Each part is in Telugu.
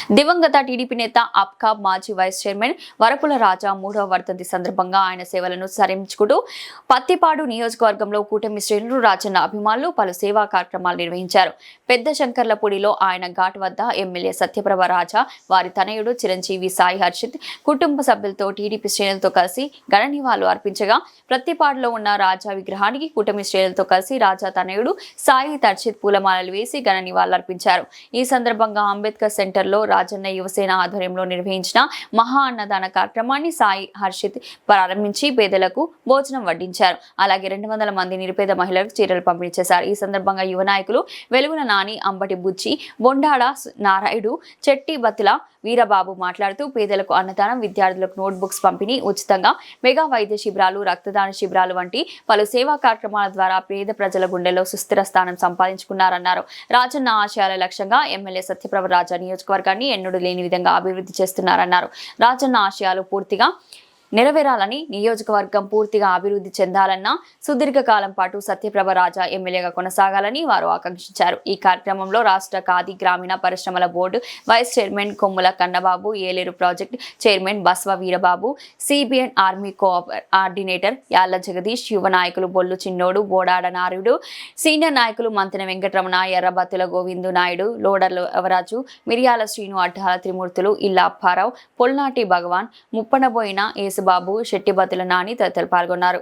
దివంగత టీడీపీ నేత అప్కాబ్ మాజీ వైస్ చైర్మన్ వరపుల రాజా 3వ వర్ధంతి సందర్భంగా ఆయన సేవలను స్మరించుకుంటూ పత్తిపాడు నియోజకవర్గంలో కూటమి శ్రేణులు రాజన్న అభిమానులు పలు సేవా కార్యక్రమాలు నిర్వహించారు. పెద్ద శంకర్లపూడిలో ఆయన ఘాట్ వద్ద ఎమ్మెల్యే సత్యప్రభ రాజా, వారి తనయుడు చిరంజీవి సాయి హర్షిత్ కుటుంబ సభ్యులతో టీడీపీ శ్రేణులతో కలిసి ఘన నివాళులు అర్పించగా, ప్రత్తిపాడులో ఉన్న రాజా విగ్రహానికి కూటమి శ్రేణులతో కలిసి రాజా తనయుడు సాయి హర్షిత్ పూలమాలలు వేసి ఘన నివాళులు అర్పించారు. ఈ సందర్భంగా అంబేద్కర్ సెంటర్లో రాజన్న యువసేన ఆధ్వర్యంలో నిర్వహించిన మహా అన్నదాన కార్యక్రమాన్ని సాయి హర్షిత్ ప్రారంభించి పేదలకు భోజనం వడ్డించారు. అలాగే 200 మంది నిరుపేద మహిళలకు చీరలు పంపిణీ చేశారు. ఈ సందర్భంగా యువ నాయకులు వెలుగుల నాని, అంబటి బుచ్చి, బొండాడ నారాయుడు, చెట్టి బతుల వీరబాబు మాట్లాడుతూ పేదలకు అన్నదానం, విద్యార్థులకు నోట్బుక్స్ పంపిణీ, ఉచితంగా మెగా వైద్య శిబిరాలు, రక్తదాన శిబిరాలు వంటి పలు సేవా కార్యక్రమాల ద్వారా పేద ప్రజల గుండెల్లో సుస్థిర స్థానం సంపాదించుకున్నారన్నారు. రాజన్న ఆశయాల లక్ష్యంగా ఎమ్మెల్యే సత్యప్రభ రాజా నియోజకవర్గాన్ని ఎన్నడూ లేని విధంగా అభివృద్ధి చేస్తున్నారన్నారు. రాజన్న ఆశయాలు పూర్తిగా నెరవేరాలని, నియోజకవర్గం పూర్తిగా అభివృద్ధి చెందాలన్న సుదీర్ఘకాలం పాటు సత్యప్రభ రాజా ఎమ్మెల్యేగా కొనసాగాలని వారు ఆకాంక్షించారు. ఈ కార్యక్రమంలో రాష్ట్ర ఖాదీ గ్రామీణ పరిశ్రమల board vice chairman Kommula Kannababu, Yeleru project chairman Baswa Veerababu, CBN army coordinator Yalla Jagadish, యువ నాయకులు బొల్లు చిన్నోడు, బోడాడ నాయుడు, సీనియర్ నాయకులు మంతెన వెంకటరమణ, ఎర్రబత్తుల గోవిందు నాయుడు, లోడర్లు అవరాజు, మిరియాల శ్రీను, అడ్డాల త్రిమూర్తులు, ఇల్లా అప్పారావు, పొల్నాటి భగవాన్, ముప్పనబోయిన బాబు, శెట్టిబతుల నాని తదితరులు పాల్గొన్నారు.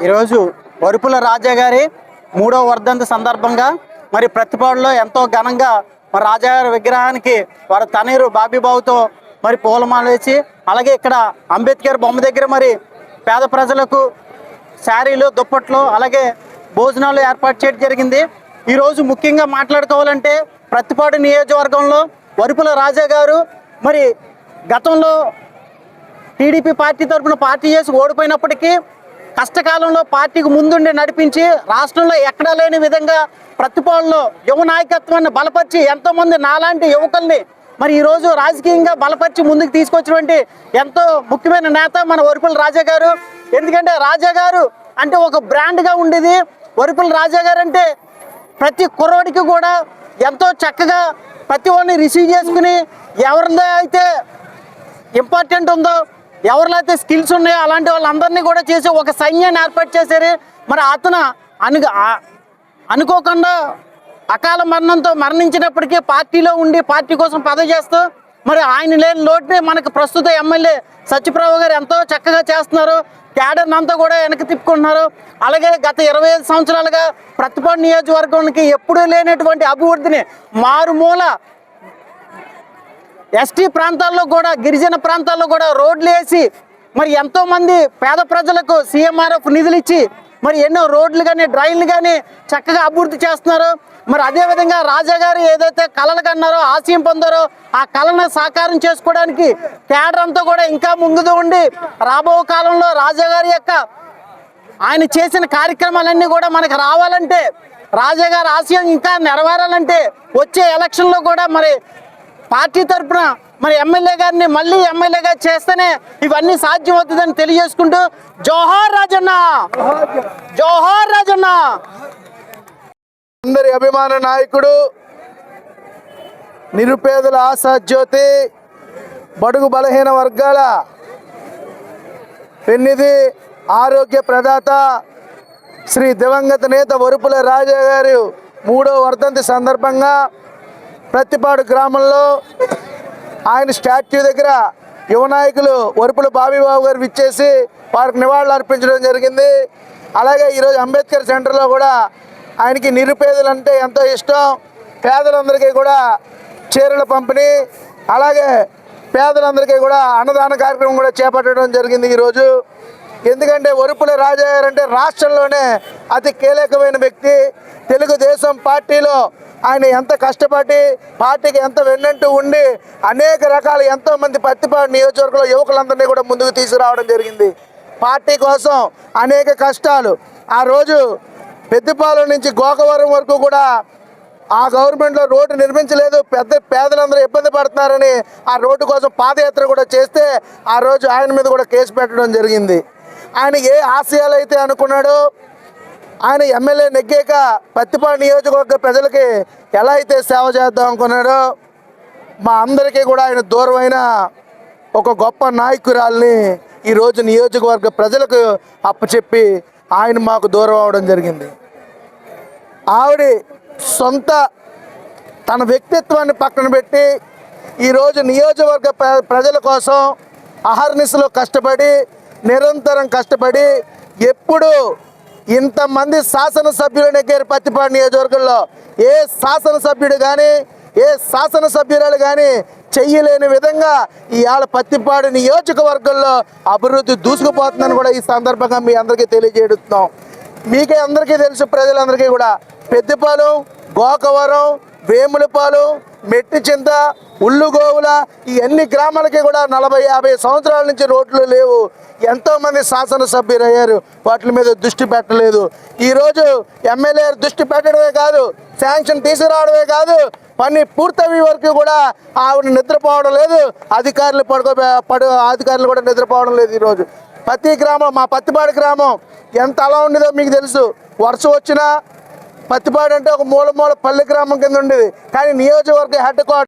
ఈరోజు వరపుల రాజా గారి 3వ వర్ధంతి సందర్భంగా మరి ప్రత్తిపాడులో ఎంతో ఘనంగా మరి రాజా గారి విగ్రహానికి వారి తనయురు బాబీబాబుతో మరి పూలమాల వేసి, అలాగే ఇక్కడ అంబేద్కర్ బొమ్మ దగ్గర మరి పేద ప్రజలకు శారీలు, దుప్పట్లు, అలాగే భోజనాలు ఏర్పాటు చేయడం జరిగింది. ఈరోజు ముఖ్యంగా మాట్లాడుకోవాలంటే ప్రత్తిపాడు నియోజకవర్గంలో వరపుల రాజా గారు మరి గతంలో టీడీపీ పార్టీ తరఫున పార్టీ చేసి ఓడిపోయినప్పటికీ కష్టకాలంలో పార్టీకి ముందుండి నడిపించి రాష్ట్రంలో ఎక్కడా లేని విధంగా ప్రత్తిపాడులో యువ నాయకత్వాన్ని బలపరిచి ఎంతోమంది నాలాంటి యువకుల్ని మరి ఈరోజు రాజకీయంగా బలపరిచి ముందుకు తీసుకొచ్చినటువంటి ఎంతో ముఖ్యమైన నేత మన వరపుల రాజా గారు. ఎందుకంటే రాజా గారు అంటే ఒక బ్రాండ్గా ఉండేది. వరపుల రాజా గారు అంటే ప్రతి కుర్రోడికి కూడా ఎంతో చక్కగా ప్రతి వాడిని రిసీవ్ చేసుకుని ఎవరిలో అయితే ఇంపార్టెంట్ ఉందో, ఎవరిలో అయితే స్కిల్స్ ఉన్నాయో అలాంటి వాళ్ళందరినీ కూడా చేసి ఒక సైన్యాన్ని ఏర్పాటు చేశారు. మరి అతను అనుకోకుండా అకాల మరణంతో మరణించినప్పటికీ పార్టీలో ఉండి పార్టీ కోసం పదవి చేస్తూ మరి ఆయన లేని లోటుని మనకు ప్రస్తుత ఎమ్మెల్యే సత్యప్రభ గారు ఎంతో చక్కగా చేస్తున్నారు. క్యాడర్ని అంతా కూడా వెనక్కి తిప్పుకుంటున్నారు. అలాగే గత 25 సంవత్సరాలుగా ప్రత్తిపాడు నియోజకవర్గానికి ఎప్పుడూ లేనటువంటి అభివృద్ధిని మారుమూల ఎస్టీ ప్రాంతాల్లో కూడా, గిరిజన ప్రాంతాల్లో కూడా రోడ్లు వేసి మరి ఎంతోమంది పేద ప్రజలకు సీఎంఆర్ఎఫ్ నిధులు ఇచ్చి మరి ఎన్నో రోడ్లు కానీ డ్రైన్లు కానీ చక్కగా అభివృద్ధి చేస్తున్నారు. మరి అదేవిధంగా రాజా గారు ఏదైతే కళలు కన్నారో, ఆశయం పొందారో ఆ కళను సాకారం చేసుకోవడానికి క్యాడర్ అంతా కూడా ఇంకా ముందు ఉండి రాబో కాలంలో రాజా గారి యొక్క ఆయన చేసిన కార్యక్రమాలన్నీ కూడా మనకు రావాలంటే, రాజా గారి ఆశయం ఇంకా నెరవేరాలంటే వచ్చే ఎలక్షన్లో కూడా మరి పార్టీ తరఫున మరి ఎమ్మెల్యే గారిని మళ్ళీ ఎమ్మెల్యేగా చేస్తేనే ఇవన్నీ సాధ్యం అవుతుందని తెలియజేసుకుంటూ జోహార్ రాజన్న, జోహార్ రాజన్న. అందరి అభిమాన నాయకుడు, నిరుపేదల ఆశాజ్యోతి, బడుగు బలహీన వర్గాల పెన్నిధి, ఆరోగ్య ప్రదాత శ్రీ దివంగత నేత వరుపుల రాజా గారు 3వ వర్ధంతి సందర్భంగా ప్రత్తిపాడు గ్రామంలో ఆయన స్టాట్యూ దగ్గర యువ నాయకులు వరుపుల బాబీబాబు గారు విచ్చేసి వారికి నివాళులు అర్పించడం జరిగింది. అలాగే ఈరోజు అంబేద్కర్ సెంటర్లో కూడా ఆయనకి నిరుపేదలు అంటే ఎంతో ఇష్టం, పేదలందరికీ కూడా చీరల పంపిణీ, అలాగే పేదలందరికీ కూడా అన్నదాన కార్యక్రమం కూడా చేపట్టడం జరిగింది ఈరోజు. ఎందుకంటే వరుపుల రాజా గారు అంటే రాష్ట్రంలోనే అతి కీలకమైన వ్యక్తి. తెలుగుదేశం పార్టీలో ఆయన ఎంత కష్టపడి పార్టీకి ఎంత వెన్నంటూ ఉండి అనేక రకాల ఎంతోమంది పత్తిపాడు నియోజకవర్గంలో యువకులందరినీ కూడా ముందుకు తీసుకురావడం జరిగింది. పార్టీ కోసం అనేక కష్టాలు. ఆ రోజు పెద్దపాలెం నుంచి గోకవరం వరకు కూడా ఆ గవర్నమెంట్లో రోడ్డు నిర్మించలేదు, పేదలందరూ ఇబ్బంది పడుతున్నారని ఆ రోడ్డు కోసం పాదయాత్ర కూడా చేస్తే ఆ రోజు ఆయన మీద కూడా కేసు పెట్టడం జరిగింది. ఆయన ఏ ఆశయాలు అయితే అనుకున్నాడో, ఆయన ఎమ్మెల్యే నెగ్గాక పత్తిపాడు నియోజకవర్గ ప్రజలకి ఎలా అయితే సేవ చేద్దాం అనుకున్నాడో, మా అందరికీ కూడా ఆయన దూరమైన ఒక గొప్ప నాయకురాల్ని ఈరోజు నియోజకవర్గ ప్రజలకు అప్పచెప్పి ఆయన మాకు దూరం అవడం జరిగింది. ఆవిడ సొంత తన వ్యక్తిత్వాన్ని పక్కన పెట్టి ఈరోజు నియోజకవర్గ ప్రజల కోసం అహర్నిశలో కష్టపడి, నిరంతరం కష్టపడి, ఎప్పుడు ఇంతమంది శాసనసభ్యులు నెగ్గారు పత్తిపాడు నియోజకవర్గంలో. ఏ శాసనసభ్యుడు కానీ ఏ శాసనసభ్యురాలు కానీ చెయ్యలేని విధంగా ఇవాళ పత్తిపాడు నియోజకవర్గంలో అభివృద్ధి దూసుకుపోతుందని కూడా ఈ సందర్భంగా మీ అందరికీ తెలియజేస్తున్నాం. మీకే అందరికీ తెలుసు, ప్రజలందరికీ కూడా పెద్దపాలెం, గోకవరం, వేములపాలెం, మెట్టిచింత, ఉల్లుగోవుల ఈ అన్ని గ్రామాలకి కూడా 40-50 సంవత్సరాల నుంచి రోడ్లు లేవు. ఎంతోమంది శాసనసభ్యులు అయ్యారు, వాటి మీద దృష్టి పెట్టలేదు. ఈరోజు ఎమ్మెల్యే దృష్టి పెట్టడమే కాదు, శాంక్షన్ తీసుకురావడమే కాదు, పని పూర్తయ్యే వరకు కూడా ఆవిడ నిద్రపోవడం లేదు, అధికారులు కూడా నిద్రపోవడం లేదు. ఈరోజు ప్రతి గ్రామం, మా పత్తిపాడు గ్రామం ఎంత అలా ఉండేదో మీకు తెలుసు. వర్షం వచ్చినా పత్తిపాడు అంటే ఒక మూల పల్లె గ్రామం కింద ఉండేది, కానీ నియోజకవర్గ హెడ్ క్వార్టర్